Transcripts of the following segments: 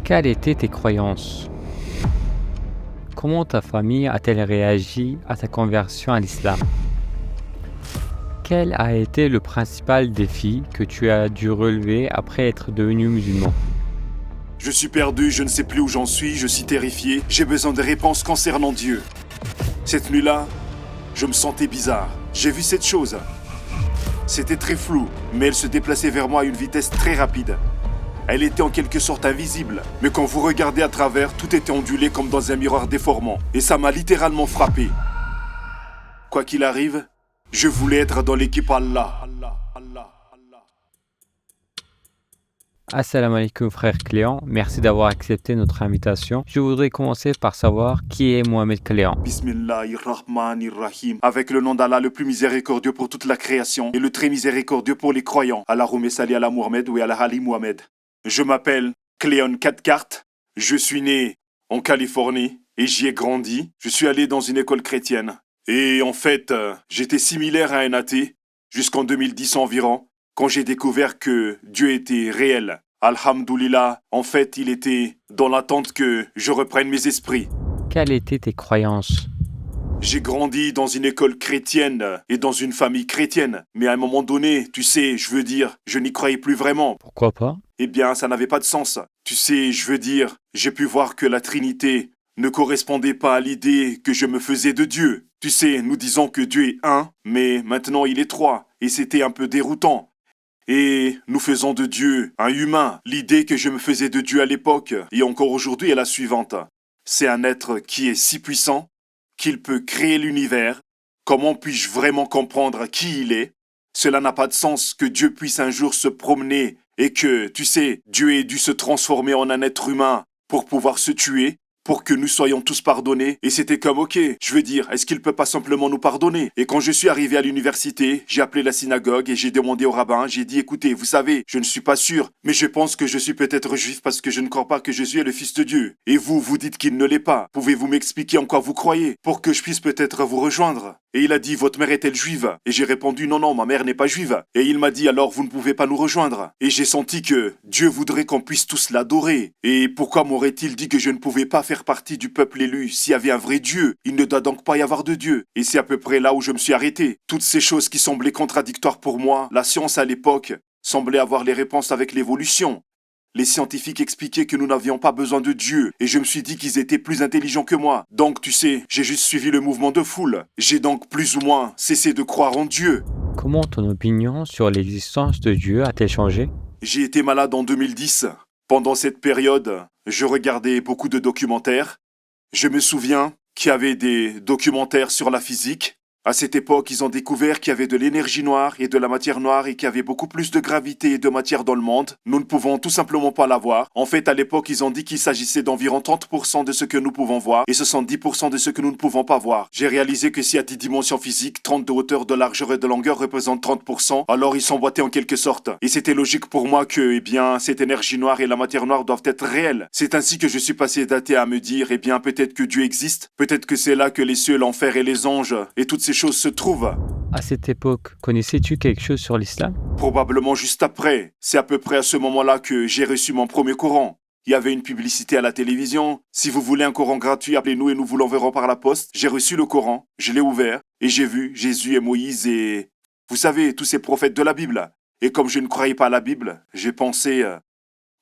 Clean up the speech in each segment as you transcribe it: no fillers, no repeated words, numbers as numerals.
Quelles étaient tes croyances? Comment ta famille a-t-elle réagi à ta conversion à l'islam? Quel a été le principal défi que tu as dû relever après être devenu musulman? Je suis perdu, je ne sais plus où j'en suis, je suis terrifié, j'ai besoin de réponses concernant Dieu. Cette nuit-là, je me sentais bizarre. J'ai vu cette chose. C'était très flou, mais elle se déplaçait vers moi à une vitesse très rapide. Elle était en quelque sorte invisible, mais quand vous regardez à travers, tout était ondulé comme dans un miroir déformant. Et ça m'a littéralement frappé. Quoi qu'il arrive, je voulais être dans l'équipe Allah. Assalamu alaikum frère Cléant, merci d'avoir accepté notre invitation. Je voudrais commencer par savoir qui est Mohamed Cléant. Bismillahirrahmanirrahim. Avec le nom d'Allah le plus miséricordieux pour toute la création et le très miséricordieux pour les croyants. Allahumma salli ala Muhammad ou ala Ali Muhammad. Je m'appelle Cléon Cathcart. Je suis né en Californie et j'y ai grandi. Je suis allé dans une école chrétienne. Et en fait, j'étais similaire à un athée jusqu'en 2010 environ, quand j'ai découvert que Dieu était réel. Alhamdoulilah, en fait, il était dans l'attente que je reprenne mes esprits. Quelles étaient tes croyances? J'ai grandi dans une école chrétienne et dans une famille chrétienne. Mais à un moment donné, tu sais, je veux dire, je n'y croyais plus vraiment. Pourquoi pas? Eh bien, ça n'avait pas de sens. Tu sais, je veux dire, j'ai pu voir que la Trinité ne correspondait pas à l'idée que je me faisais de Dieu. Tu sais, nous disons que Dieu est un, mais maintenant il est trois, et c'était un peu déroutant. Et nous faisons de Dieu un humain. L'idée que je me faisais de Dieu à l'époque, et encore aujourd'hui, est la suivante. C'est un être qui est si puissant qu'il peut créer l'univers. Comment puis-je vraiment comprendre qui il est? Cela n'a pas de sens que Dieu puisse un jour se promener et que, tu sais, Dieu ait dû se transformer en un être humain pour pouvoir se tuer, pour que nous soyons tous pardonnés. Et c'était comme, ok, je veux dire, est-ce qu'il peut pas simplement nous pardonner? Et quand je suis arrivé à l'université, j'ai appelé la synagogue et j'ai demandé au rabbin, j'ai dit, écoutez, vous savez, je ne suis pas sûr, mais je pense que je suis peut-être juif parce que je ne crois pas que Jésus est le Fils de Dieu. Et vous, vous dites qu'il ne l'est pas. Pouvez-vous m'expliquer en quoi vous croyez pour que je puisse peut-être vous rejoindre? Et il a dit, votre mère est-elle juive? Et j'ai répondu, non, non, ma mère n'est pas juive. Et il m'a dit, alors vous ne pouvez pas nous rejoindre. Et j'ai senti que Dieu voudrait qu'on puisse tous l'adorer. Et pourquoi m'aurait-il dit que je ne pouvais pas faire partie du peuple élu? S'il y avait un vrai Dieu, il ne doit donc pas y avoir de Dieu. Et c'est à peu près là où je me suis arrêté. Toutes ces choses qui semblaient contradictoires pour moi, la science à l'époque semblait avoir les réponses avec l'évolution. Les scientifiques expliquaient que nous n'avions pas besoin de Dieu, et je me suis dit qu'ils étaient plus intelligents que moi. Donc, tu sais, j'ai juste suivi le mouvement de foule. J'ai donc plus ou moins cessé de croire en Dieu. Comment ton opinion sur l'existence de Dieu a-t-elle changé? J'ai été malade en 2010. Pendant cette période, je regardais beaucoup de documentaires. Je me souviens qu'il y avait des documentaires sur la physique. À cette époque, ils ont découvert qu'il y avait de l'énergie noire et de la matière noire et qu'il y avait beaucoup plus de gravité et de matière dans le monde. Nous ne pouvons tout simplement pas la voir. En fait, à l'époque, ils ont dit qu'il s'agissait d'environ 30% de ce que nous pouvons voir et 70% de ce que nous ne pouvons pas voir. J'ai réalisé que s'il y a 10 dimensions physiques, 30 de hauteur, de largeur et de longueur représentent 30%, alors ils s'emboîtaient en quelque sorte. Et c'était logique pour moi que, eh bien, cette énergie noire et la matière noire doivent être réelles. C'est ainsi que je suis passé d'athée à me dire, eh bien, peut-être que Dieu existe, peut-être que c'est là que les cieux, l'enfer et les anges et toutes ces choses se trouvent. À cette époque, connaissais-tu quelque chose sur l'islam? Probablement juste après. C'est à peu près à ce moment-là que j'ai reçu mon premier Coran. Il y avait une publicité à la télévision. Si vous voulez un Coran gratuit, appelez-nous et nous vous l'enverrons par la poste. J'ai reçu le Coran, je l'ai ouvert et j'ai vu Jésus et Moïse et... Vous savez, tous ces prophètes de la Bible. Et comme je ne croyais pas à la Bible, j'ai pensé...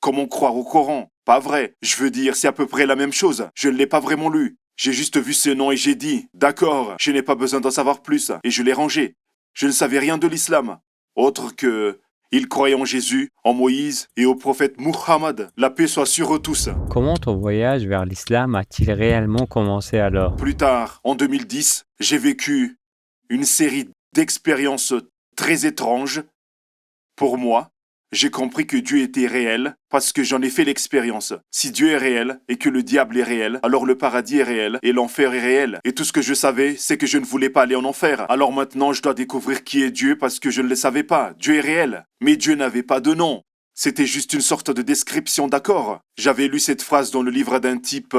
comment croire au Coran? Pas vrai. Je veux dire, c'est à peu près la même chose. Je ne l'ai pas vraiment lu. J'ai juste vu ce nom et j'ai dit, d'accord, je n'ai pas besoin d'en savoir plus, et je l'ai rangé. Je ne savais rien de l'islam, autre que il croyait en Jésus, en Moïse et au prophète Muhammad. La paix soit sur eux tous. Comment ton voyage vers l'islam a-t-il réellement commencé alors? Plus tard, en 2010, j'ai vécu une série d'expériences très étranges. Pour moi, j'ai compris que Dieu était réel parce que j'en ai fait l'expérience. Si Dieu est réel et que le diable est réel, alors le paradis est réel et l'enfer est réel. Et tout ce que je savais, c'est que je ne voulais pas aller en enfer. Alors maintenant, je dois découvrir qui est Dieu parce que je ne le savais pas. Dieu est réel. Mais Dieu n'avait pas de nom. C'était juste une sorte de description, d'accord? J'avais lu cette phrase dans le livre d'un type...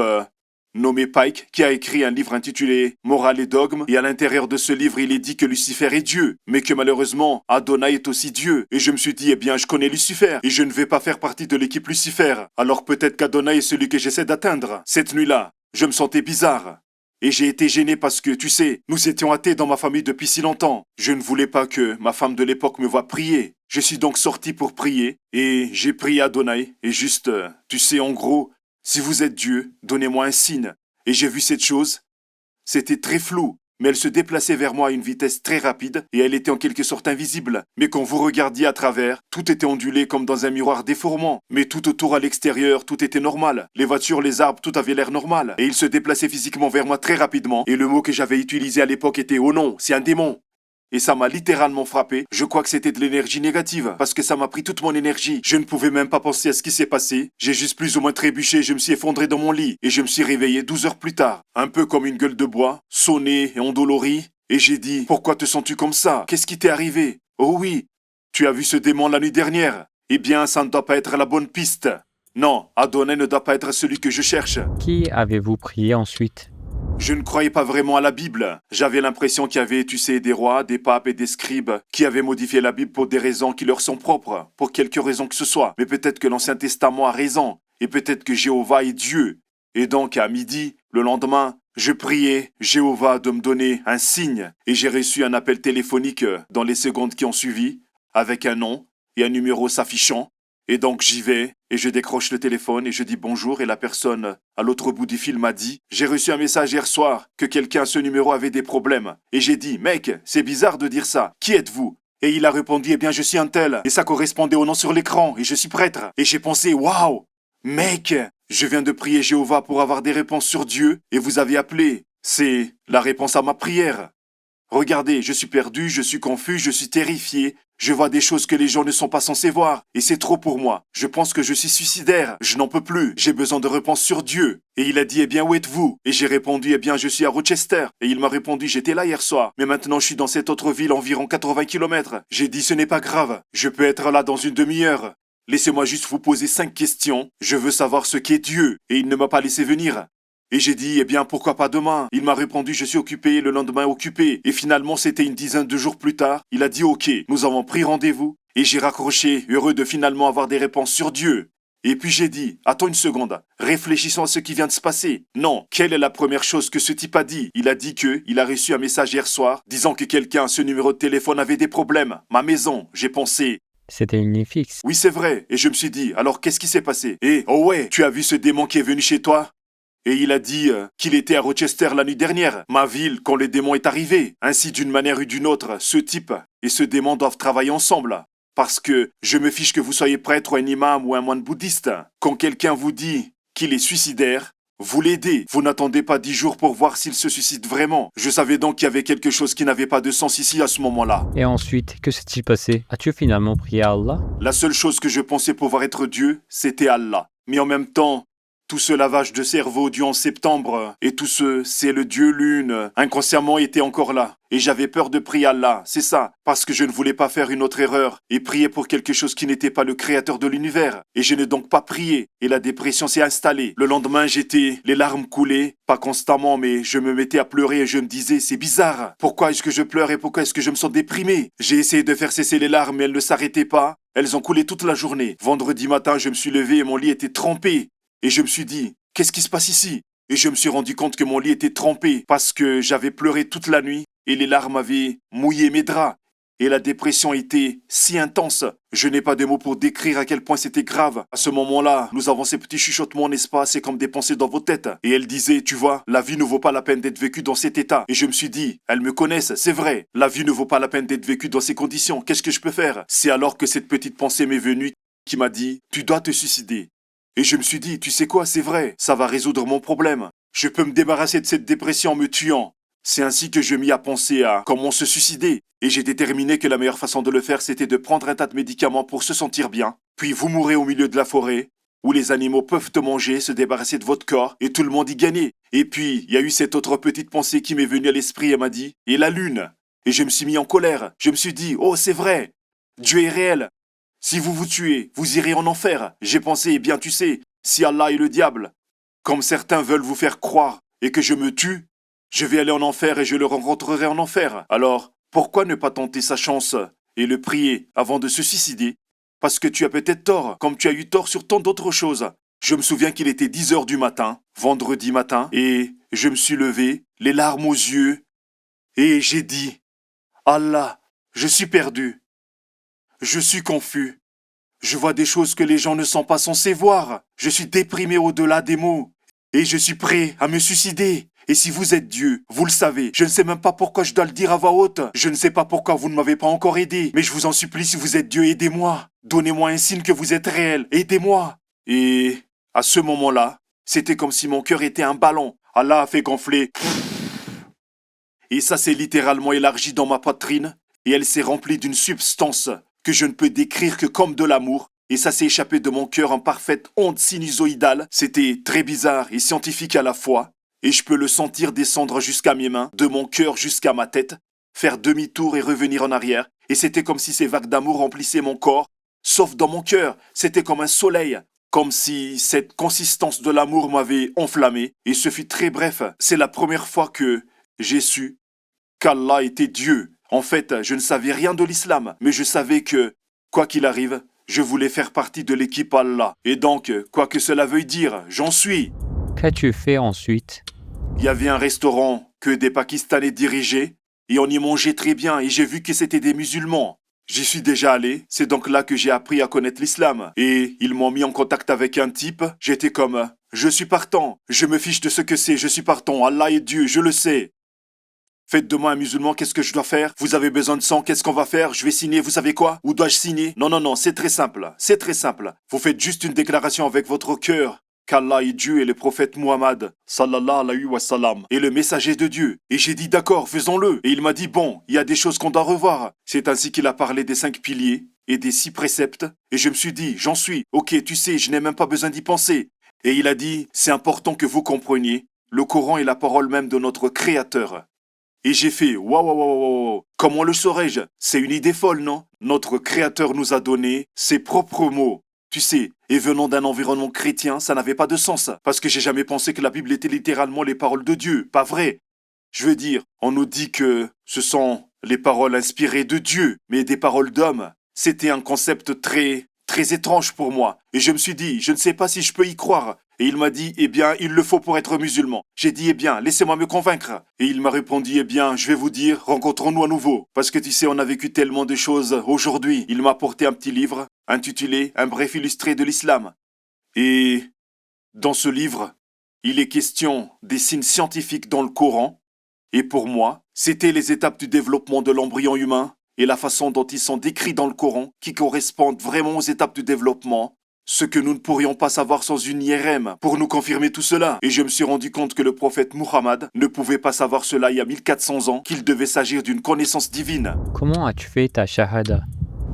nommé Pike, qui a écrit un livre intitulé Morale et dogme, et à l'intérieur de ce livre, il est dit que Lucifer est Dieu, mais que malheureusement, Adonai est aussi Dieu. Et je me suis dit, eh bien, je connais Lucifer, et je ne vais pas faire partie de l'équipe Lucifer. Alors peut-être qu'Adonai est celui que j'essaie d'atteindre. Cette nuit-là, je me sentais bizarre. Et j'ai été gêné parce que, tu sais, nous étions athées dans ma famille depuis si longtemps. Je ne voulais pas que ma femme de l'époque me voie prier. Je suis donc sorti pour prier, et j'ai prié Adonai, et juste, tu sais, en gros, si vous êtes Dieu, donnez-moi un signe. Et j'ai vu cette chose. C'était très flou, mais elle se déplaçait vers moi à une vitesse très rapide et elle était en quelque sorte invisible. Mais quand vous regardiez à travers, tout était ondulé comme dans un miroir déformant. Mais tout autour à l'extérieur, tout était normal. Les voitures, les arbres, tout avait l'air normal. Et il se déplaçait physiquement vers moi très rapidement. Et le mot que j'avais utilisé à l'époque était « Oh non, c'est un démon ». Et ça m'a littéralement frappé. Je crois que c'était de l'énergie négative, parce que ça m'a pris toute mon énergie. Je ne pouvais même pas penser à ce qui s'est passé. J'ai juste plus ou moins trébuché, je me suis effondré dans mon lit, et je me suis réveillé 12 heures plus tard. Un peu comme une gueule de bois, sonné et endolori. Et j'ai dit, pourquoi te sens-tu comme ça? Qu'est-ce qui t'est arrivé? Oh oui, tu as vu ce démon la nuit dernière? Eh bien, ça ne doit pas être la bonne piste. Non, Adonai ne doit pas être celui que je cherche. Qui avez-vous prié ensuite? Je ne croyais pas vraiment à la Bible. J'avais l'impression qu'il y avait, tu sais, des rois, des papes et des scribes qui avaient modifié la Bible pour des raisons qui leur sont propres, pour quelque raison que ce soit. Mais peut-être que l'Ancien Testament a raison, et peut-être que Jéhovah est Dieu. Et donc, à midi, le lendemain, je priais Jéhovah de me donner un signe, et j'ai reçu un appel téléphonique dans les secondes qui ont suivi, avec un nom et un numéro s'affichant. Et donc j'y vais, et je décroche le téléphone, et je dis bonjour, et la personne à l'autre bout du fil m'a dit « J'ai reçu un message hier soir que quelqu'un à ce numéro avait des problèmes. » Et j'ai dit « Mec, c'est bizarre de dire ça. Qui êtes-vous » Et il a répondu « Eh bien, je suis un tel. » Et ça correspondait au nom sur l'écran, et je suis prêtre. Et j'ai pensé « Waouh, mec, je viens de prier Jéhovah pour avoir des réponses sur Dieu, et vous avez appelé. C'est la réponse à ma prière. » Regardez, je suis perdu, je suis confus, je suis terrifié. Je vois des choses que les gens ne sont pas censés voir. Et c'est trop pour moi. Je pense que je suis suicidaire. Je n'en peux plus. J'ai besoin de réponses sur Dieu. Et il a dit, eh bien, où êtes-vous? Et j'ai répondu, eh bien, je suis à Rochester. Et il m'a répondu, j'étais là hier soir. Mais maintenant, je suis dans cette autre ville, environ 80 kilomètres. J'ai dit, ce n'est pas grave. Je peux être là dans une demi-heure. Laissez-moi juste vous poser 5 questions. Je veux savoir ce qu'est Dieu. Et il ne m'a pas laissé venir. Et j'ai dit, eh bien, pourquoi pas demain? Il m'a répondu, je suis occupé, le lendemain occupé. Et finalement, c'était une dizaine de jours plus tard. Il a dit, ok, nous avons pris rendez-vous. Et j'ai raccroché, heureux de finalement avoir des réponses sur Dieu. Et puis j'ai dit, attends une seconde, réfléchissons à ce qui vient de se passer. Non, quelle est la première chose que ce type a dit? Il a dit il a reçu un message hier soir, disant que quelqu'un à ce numéro de téléphone avait des problèmes. Ma maison, j'ai pensé. C'était une ligne fixe. Oui, c'est vrai. Et je me suis dit, alors qu'est-ce qui s'est passé? Et, oh ouais, tu as vu ce démon qui est venu chez toi? Et il a dit qu'il était à Rochester la nuit dernière, ma ville, quand le démon est arrivé. Ainsi, d'une manière ou d'une autre, ce type et ce démon doivent travailler ensemble. Parce que je me fiche que vous soyez prêtre ou un imam ou un moine bouddhiste. Quand quelqu'un vous dit qu'il est suicidaire, vous l'aidez. Vous n'attendez pas 10 jours pour voir s'il se suicide vraiment. Je savais donc qu'il y avait quelque chose qui n'avait pas de sens ici à ce moment-là. Et ensuite, que s'est-il passé? As-tu finalement prié à Allah? La seule chose que je pensais pouvoir être Dieu, c'était Allah. Mais en même temps, tout ce lavage de cerveau dû en septembre et tout ce c'est le dieu lune inconsciemment était encore là. Et j'avais peur de prier Allah, c'est ça, parce que je ne voulais pas faire une autre erreur et prier pour quelque chose qui n'était pas le créateur de l'univers. Et je n'ai donc pas prié et la dépression s'est installée. Le lendemain, les larmes coulaient, pas constamment, mais je me mettais à pleurer et je me disais, c'est bizarre. Pourquoi est-ce que je pleure et pourquoi est-ce que je me sens déprimé? J'ai essayé de faire cesser les larmes mais elles ne s'arrêtaient pas. Elles ont coulé toute la journée. Vendredi matin, je me suis levé et mon lit était trempé. Et je me suis dit, qu'est-ce qui se passe ici? Et je me suis rendu compte que mon lit était trempé parce que j'avais pleuré toute la nuit et les larmes avaient mouillé mes draps. Et la dépression était si intense. Je n'ai pas de mots pour décrire à quel point c'était grave. À ce moment-là, nous avons ces petits chuchotements, n'est-ce pas? C'est comme des pensées dans vos têtes. Et elle disait, tu vois, la vie ne vaut pas la peine d'être vécue dans cet état. Et je me suis dit, elles me connaissent, c'est vrai. La vie ne vaut pas la peine d'être vécue dans ces conditions. Qu'est-ce que je peux faire? C'est alors que cette petite pensée m'est venue qui m'a dit, tu dois te suicider. Et je me suis dit, tu sais quoi, c'est vrai, ça va résoudre mon problème. Je peux me débarrasser de cette dépression en me tuant. C'est ainsi que je mis à penser à comment se suicider. Et j'ai déterminé que la meilleure façon de le faire, c'était de prendre un tas de médicaments pour se sentir bien. Puis vous mourrez au milieu de la forêt, où les animaux peuvent te manger, se débarrasser de votre corps, et tout le monde y gagnait. Et puis, il y a eu cette autre petite pensée qui m'est venue à l'esprit et m'a dit, et la lune? Et je me suis mis en colère. Je me suis dit, oh, c'est vrai, Dieu est réel. Si vous vous tuez, vous irez en enfer. J'ai pensé, eh bien tu sais, si Allah est le diable, comme certains veulent vous faire croire, et que je me tue, je vais aller en enfer et je le rencontrerai en enfer. Alors, pourquoi ne pas tenter sa chance et le prier avant de se suicider? Parce que tu as peut-être tort, comme tu as eu tort sur tant d'autres choses. Je me souviens qu'il était 10 heures du matin, vendredi matin, et je me suis levé, les larmes aux yeux, et j'ai dit, Allah, je suis perdu. Je suis confus. Je vois des choses que les gens ne sont pas censés voir. Je suis déprimé au-delà des mots. Et je suis prêt à me suicider. Et si vous êtes Dieu, vous le savez. Je ne sais même pas pourquoi je dois le dire à voix haute. Je ne sais pas pourquoi vous ne m'avez pas encore aidé. Mais je vous en supplie, si vous êtes Dieu, aidez-moi. Donnez-moi un signe que vous êtes réel. Aidez-moi. Et à ce moment-là, c'était comme si mon cœur était un ballon. Allah a fait gonfler. Et ça s'est littéralement élargi dans ma poitrine. Et elle s'est remplie d'une substance que je ne peux décrire que comme de l'amour. Et ça s'est échappé de mon cœur en parfaite onde sinusoïdale. C'était très bizarre et scientifique à la fois. Et je peux le sentir descendre jusqu'à mes mains, de mon cœur jusqu'à ma tête, faire demi-tour et revenir en arrière. Et c'était comme si ces vagues d'amour remplissaient mon corps. Sauf dans mon cœur, c'était comme un soleil. Comme si cette consistance de l'amour m'avait enflammé. Et ce fut très bref. C'est la première fois que j'ai su qu'Allah était Dieu. En fait, je ne savais rien de l'islam, mais je savais que, quoi qu'il arrive, je voulais faire partie de l'équipe Allah. Et donc, quoi que cela veuille dire, j'en suis. Qu'as-tu fait ensuite? Il y avait un restaurant que des Pakistanais dirigeaient, et on y mangeait très bien, et j'ai vu que c'était des musulmans. J'y suis déjà allé, c'est donc là que j'ai appris à connaître l'islam. Et ils m'ont mis en contact avec un type, j'étais comme, je suis partant, je me fiche de ce que c'est, je suis partant, Allah est Dieu, je le sais. Faites de moi un musulman, qu'est-ce que je dois faire? Vous avez besoin de sang, qu'est-ce qu'on va faire? Je vais signer, vous savez quoi? Où dois-je signer? Non, non, non, c'est très simple, c'est très simple. Vous faites juste une déclaration avec votre cœur qu'Allah est Dieu et le prophète Muhammad, sallallahu alayhi wa sallam, est le messager de Dieu. Et j'ai dit d'accord, faisons-le. Et il m'a dit bon, il y a des choses qu'on doit revoir. C'est ainsi qu'il a parlé des 5 piliers et des 6 préceptes. Et je me suis dit, j'en suis. Ok, tu sais, je n'ai même pas besoin d'y penser. Et il a dit, c'est important que vous compreniez. Le Coran est la parole même de notre Créateur. Et j'ai fait, waouh, waouh, waouh, waouh, comment le saurais-je? C'est une idée folle, non? Notre Créateur nous a donné ses propres mots. Tu sais, et venant d'un environnement chrétien, ça n'avait pas de sens. Parce que j'ai jamais pensé que la Bible était littéralement les paroles de Dieu. Pas vrai. Je veux dire, on nous dit que ce sont les paroles inspirées de Dieu, mais des paroles d'hommes. C'était un concept très étrange pour moi. Et je me suis dit, je ne sais pas si je peux y croire. Et il m'a dit, eh bien, il le faut pour être musulman. J'ai dit, eh bien, laissez-moi me convaincre. Et il m'a répondu, eh bien, je vais vous dire, rencontrons-nous à nouveau. Parce que tu sais, on a vécu tellement de choses aujourd'hui. Il m'a apporté un petit livre, intitulé Un bref illustré de l'islam. Et dans ce livre, il est question des signes scientifiques dans le Coran. Et pour moi, c'était les étapes du développement de l'embryon humain et la façon dont ils sont décrits dans le Coran qui correspondent vraiment aux étapes du développement. Ce que nous ne pourrions pas savoir sans une IRM pour nous confirmer tout cela. Et je me suis rendu compte que le prophète Muhammad ne pouvait pas savoir cela il y a 1400 ans, qu'il devait s'agir d'une connaissance divine. Comment as-tu fait ta shahada?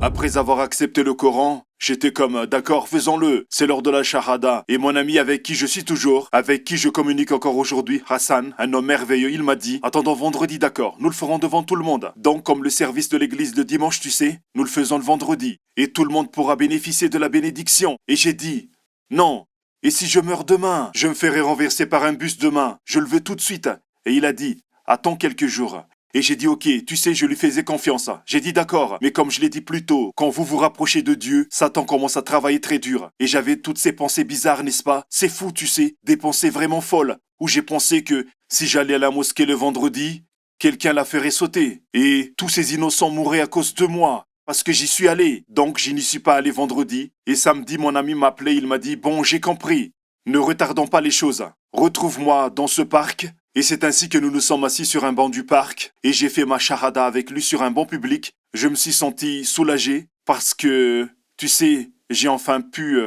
Après avoir accepté le Coran, j'étais comme d'accord, faisons-le, c'est l'heure de la shahada. Et mon ami avec qui je suis toujours, avec qui je communique encore aujourd'hui, Hassan, un homme merveilleux, il m'a dit, attendons vendredi, d'accord, nous le ferons devant tout le monde. Donc comme le service de l'église le dimanche, tu sais, nous le faisons le vendredi. Et tout le monde pourra bénéficier de la bénédiction. Et j'ai dit, non, et si je meurs demain, je me ferai renverser par un bus demain, je le veux tout de suite. Et il a dit, attends quelques jours. Et j'ai dit ok, tu sais, je lui faisais confiance. J'ai dit d'accord, mais comme je l'ai dit plus tôt, quand vous vous rapprochez de Dieu, Satan commence à travailler très dur. Et j'avais toutes ces pensées bizarres, n'est-ce pas? C'est fou, tu sais, des pensées vraiment folles, où j'ai pensé que si j'allais à la mosquée le vendredi, quelqu'un la ferait sauter. Et tous ces innocents mourraient à cause de moi, parce que j'y suis allé. Donc je n'y suis pas allé vendredi. Et samedi, mon ami m'appelait, il m'a dit, bon, j'ai compris. Ne retardons pas les choses. Retrouve-moi dans ce parc. Et c'est ainsi que nous nous sommes assis sur un banc du parc et j'ai fait ma shahada avec lui sur un banc public. Je me suis senti soulagé parce que, tu sais, j'ai enfin pu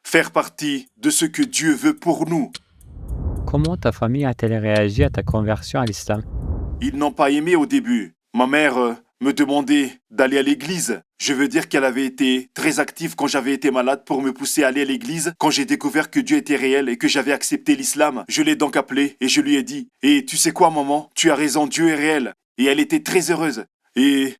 faire partie de ce que Dieu veut pour nous. Comment ta famille a-t-elle réagi à ta conversion à l'islam? Ils n'ont pas aimé au début. Ma mère me demandait d'aller à l'église. Je veux dire qu'elle avait été très active quand j'avais été malade pour me pousser à aller à l'église. Quand j'ai découvert que Dieu était réel et que j'avais accepté l'islam, je l'ai donc appelée et je lui ai dit « Et tu sais quoi maman, tu as raison, Dieu est réel. » Et elle était très heureuse. Et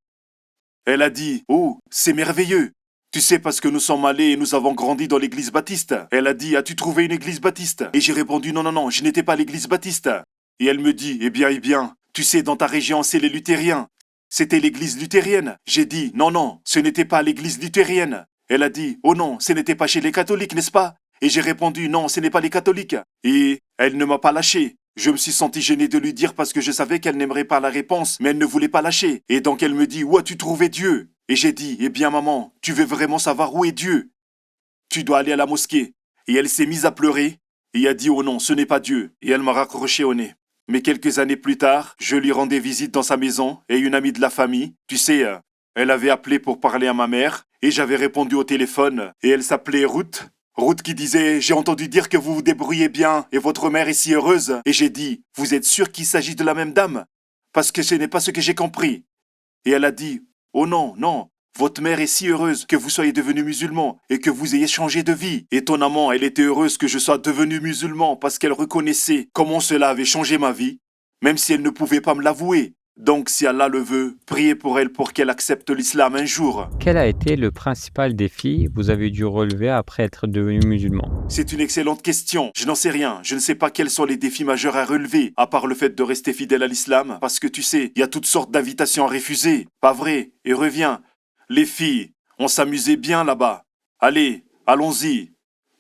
elle a dit « Oh, c'est merveilleux. Tu sais, parce que nous sommes allés et nous avons grandi dans l'église baptiste. Elle a dit, as-tu trouvé une église baptiste? Et j'ai répondu, non, non, non, je n'étais pas à l'église baptiste. Et elle me dit, eh bien, tu sais, dans ta région, c'est les luthériens. C'était l'église luthérienne. J'ai dit, non, non, ce n'était pas l'église luthérienne. Elle a dit, oh non, ce n'était pas chez les catholiques, n'est-ce pas? Et j'ai répondu, non, ce n'est pas les catholiques. Et elle ne m'a pas lâché. Je me suis senti gêné de lui dire parce que je savais qu'elle n'aimerait pas la réponse, mais elle ne voulait pas lâcher. Et donc elle me dit, où as-tu trouvé Dieu? Et j'ai dit, eh bien maman, tu veux vraiment savoir où est Dieu? Tu dois aller à la mosquée. Et elle s'est mise à pleurer et a dit, oh non, ce n'est pas Dieu. Et elle m'a raccroché au nez. Mais quelques années plus tard, je lui rendais visite dans sa maison et une amie de la famille, tu sais, elle avait appelé pour parler à ma mère et j'avais répondu au téléphone et elle s'appelait Ruth. Ruth qui disait, j'ai entendu dire que vous vous débrouillez bien et votre mère est si heureuse. Et j'ai dit, vous êtes sûr qu'il s'agit de la même dame? Parce que ce n'est pas ce que j'ai compris. Et elle a dit, oh non, non, votre mère est si heureuse que vous soyez devenu musulman et que vous ayez changé de vie. Étonnamment, elle était heureuse que je sois devenu musulman parce qu'elle reconnaissait comment cela avait changé ma vie, même si elle ne pouvait pas me l'avouer. Donc, si Allah le veut, priez pour elle pour qu'elle accepte l'islam un jour. Quel a été le principal défi que vous avez dû relever après être devenu musulman? C'est une excellente question. Je n'en sais rien. Je ne sais pas quels sont les défis majeurs à relever, à part le fait de rester fidèle à l'islam, parce que tu sais, il y a toutes sortes d'invitations à refuser. Pas vrai? Et reviens. Les filles, on s'amusait bien là-bas. Allez, allons-y.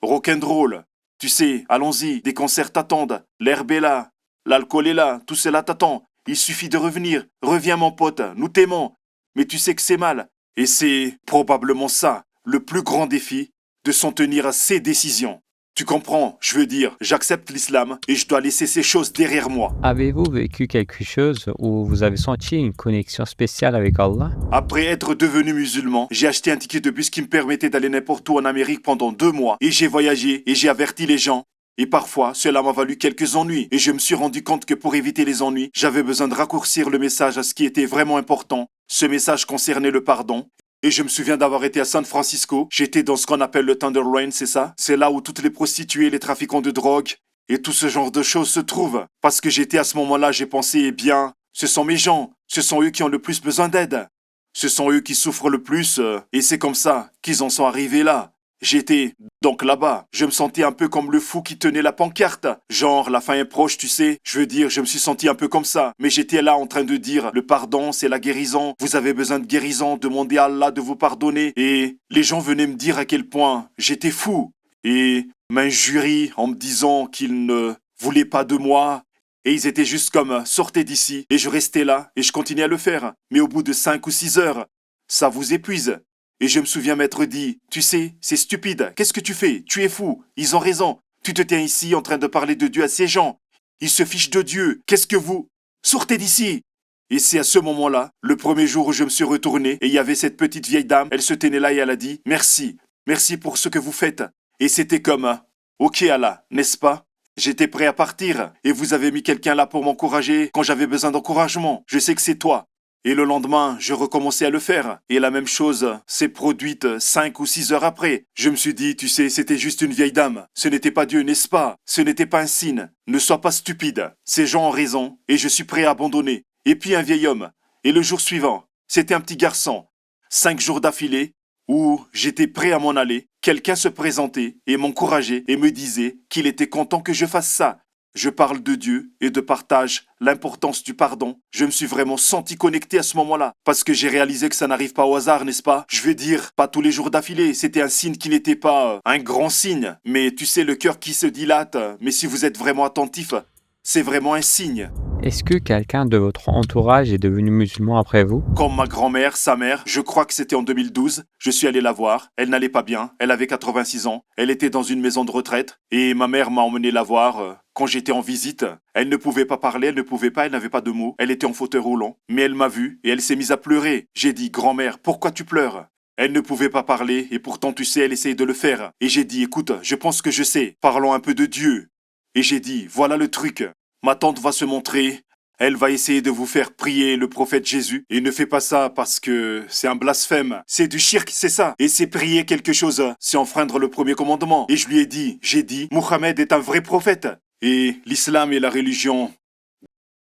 Rock'n'roll. Tu sais, allons-y. Des concerts t'attendent. L'herbe est là. L'alcool est là. Tout cela t'attend. Il suffit de revenir. Reviens mon pote, nous t'aimons. Mais tu sais que c'est mal. Et c'est probablement ça, le plus grand défi, de s'en tenir à ses décisions. Tu comprends, je veux dire, j'accepte l'islam et je dois laisser ces choses derrière moi. Avez-vous vécu quelque chose où vous avez senti une connexion spéciale avec Allah? Après être devenu musulman, j'ai acheté un ticket de bus qui me permettait d'aller n'importe où en Amérique pendant 2 mois. Et j'ai voyagé et j'ai averti les gens. Et parfois, cela m'a valu quelques ennuis. Et je me suis rendu compte que pour éviter les ennuis, j'avais besoin de raccourcir le message à ce qui était vraiment important. Ce message concernait le pardon. Et je me souviens d'avoir été à San Francisco. J'étais dans ce qu'on appelle le Tenderloin, c'est ça? C'est là où toutes les prostituées, les trafiquants de drogue et tout ce genre de choses se trouvent. Parce que j'étais à ce moment-là, j'ai pensé, eh bien, ce sont mes gens. Ce sont eux qui ont le plus besoin d'aide. Ce sont eux qui souffrent le plus. Et c'est comme ça qu'ils en sont arrivés là. J'étais donc là-bas. Je me sentais un peu comme le fou qui tenait la pancarte. Genre, la fin est proche, tu sais. Je veux dire, je me suis senti un peu comme ça. Mais j'étais là en train de dire, le pardon, c'est la guérison. Vous avez besoin de guérison. Demandez à Allah de vous pardonner. Et les gens venaient me dire à quel point j'étais fou. Et m'injurient en me disant qu'ils ne voulaient pas de moi. Et ils étaient juste comme, sortez d'ici. Et je restais là et je continuais à le faire. Mais au bout de 5 ou 6 heures, ça vous épuise. Et je me souviens m'être dit, tu sais, c'est stupide, qu'est-ce que tu fais? Tu es fou, ils ont raison. Tu te tiens ici en train de parler de Dieu à ces gens. Ils se fichent de Dieu, qu'est-ce que vous? Sortez d'ici! Et c'est à ce moment-là, le premier jour où je me suis retourné, et il y avait cette petite vieille dame, elle se tenait là et elle a dit, merci, merci pour ce que vous faites. Et c'était comme, ok Allah, n'est-ce pas? J'étais prêt à partir, et vous avez mis quelqu'un là pour m'encourager quand j'avais besoin d'encouragement. Je sais que c'est toi. Et le lendemain, je recommençais à le faire. Et la même chose s'est produite 5 ou 6 heures après. Je me suis dit, tu sais, c'était juste une vieille dame. Ce n'était pas Dieu, n'est-ce pas? Ce n'était pas un signe. Ne sois pas stupide. Ces gens ont raison, et je suis prêt à abandonner. Et puis un vieil homme. Et le jour suivant, c'était un petit garçon. 5 jours d'affilée, où j'étais prêt à m'en aller. Quelqu'un se présentait et m'encourageait et me disait qu'il était content que je fasse ça. Je parle de Dieu et de partage, l'importance du pardon. Je me suis vraiment senti connecté à ce moment-là, parce que j'ai réalisé que ça n'arrive pas au hasard, n'est-ce pas? Je veux dire, pas tous les jours d'affilée, c'était un signe qui n'était pas un grand signe. Mais tu sais, le cœur qui se dilate, mais si vous êtes vraiment attentif, c'est vraiment un signe. Est-ce que quelqu'un de votre entourage est devenu musulman après vous? Comme ma grand-mère, sa mère, je crois que c'était en 2012, je suis allé la voir, elle n'allait pas bien, elle avait 86 ans, elle était dans une maison de retraite, et ma mère m'a emmené la voir quand j'étais en visite. Elle ne pouvait pas parler, elle n'avait pas de mots, elle était en fauteuil roulant, mais elle m'a vu et elle s'est mise à pleurer. J'ai dit, grand-mère, pourquoi tu pleures? Elle ne pouvait pas parler, et pourtant tu sais, elle essayait de le faire. Et j'ai dit, écoute, je pense que je sais, parlons un peu de Dieu. Et j'ai dit, voilà le truc. Ma tante va se montrer, elle va essayer de vous faire prier le prophète Jésus. Et ne fais pas ça parce que c'est un blasphème. C'est du shirk, c'est ça. Et c'est prier quelque chose, c'est enfreindre le premier commandement. Et je lui ai dit, j'ai dit, Mohammed est un vrai prophète. Et l'islam est la religion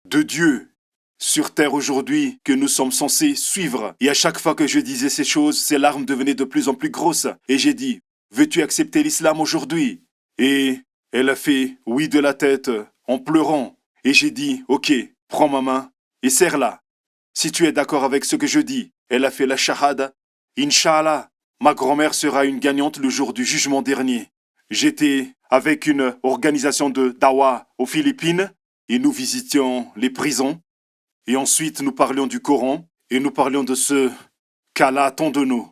de Dieu. sur terre aujourd'hui que nous sommes censés suivre. Et à chaque fois que je disais ces choses, ses larmes devenaient de plus en plus grosses. Et j'ai dit, veux-tu accepter l'islam aujourd'hui? Et elle a fait oui de la tête en pleurant. Et j'ai dit, ok, prends ma main et serre-la. Si tu es d'accord avec ce que je dis, elle a fait la shahada. Inch'Allah, ma grand-mère sera une gagnante le jour du jugement dernier. J'étais avec une organisation de dawa aux Philippines et nous visitions les prisons. Et ensuite, nous parlions du Coran et nous parlions de ce qu'Allah attend de nous.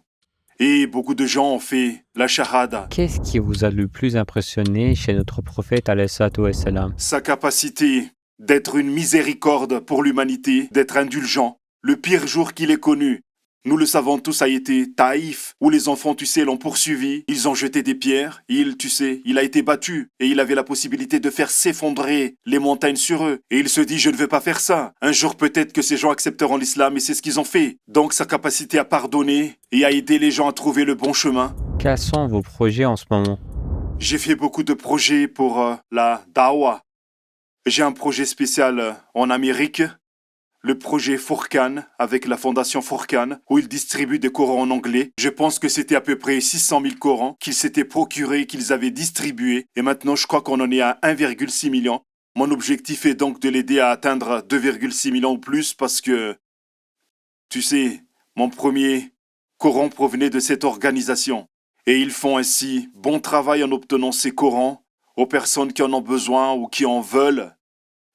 Et beaucoup de gens ont fait la shahada. Qu'est-ce qui vous a le plus impressionné chez notre prophète alayhi salatu wassalam? Sa capacité d'être une miséricorde pour l'humanité, d'être indulgent. Le pire jour qu'il ait connu, nous le savons tous, a été Taïf, où les enfants, tu sais, l'ont poursuivi. Ils ont jeté des pierres. Il a été battu. Et il avait la possibilité de faire s'effondrer les montagnes sur eux. Et il se dit, je ne vais pas faire ça. Un jour, peut-être que ces gens accepteront l'islam et c'est ce qu'ils ont fait. Donc, sa capacité à pardonner et à aider les gens à trouver le bon chemin. Quels sont vos projets en ce moment? J'ai fait beaucoup de projets pour la Dawa. J'ai un projet spécial en Amérique. Le projet Furqan avec la fondation Furqan où ils distribuent des Corans en anglais. Je pense que c'était à peu près 600 000 Corans qu'ils s'étaient procurés, qu'ils avaient distribués. Et maintenant, je crois qu'on en est à 1,6 million. Mon objectif est donc de l'aider à atteindre 2,6 millions ou plus parce que, tu sais, mon premier Coran provenait de cette organisation. Et ils font ainsi bon travail en obtenant ces Corans aux personnes qui en ont besoin ou qui en veulent.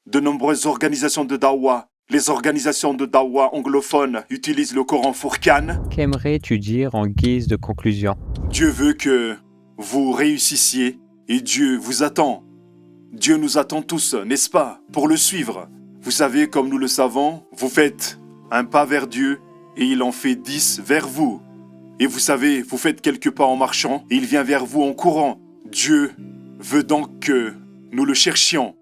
De nombreuses organisations de Dawa. Les organisations de Dawa anglophones utilisent le Coran Furqan. Qu'aimerais-tu dire en guise de conclusion? Dieu veut que vous réussissiez et Dieu vous attend. Dieu nous attend tous, n'est-ce pas, pour le suivre. Vous savez, comme nous le savons, vous faites un pas vers Dieu et il en fait 10 vers vous. Et vous savez, vous faites quelques pas en marchant et il vient vers vous en courant. Dieu veut donc que nous le cherchions.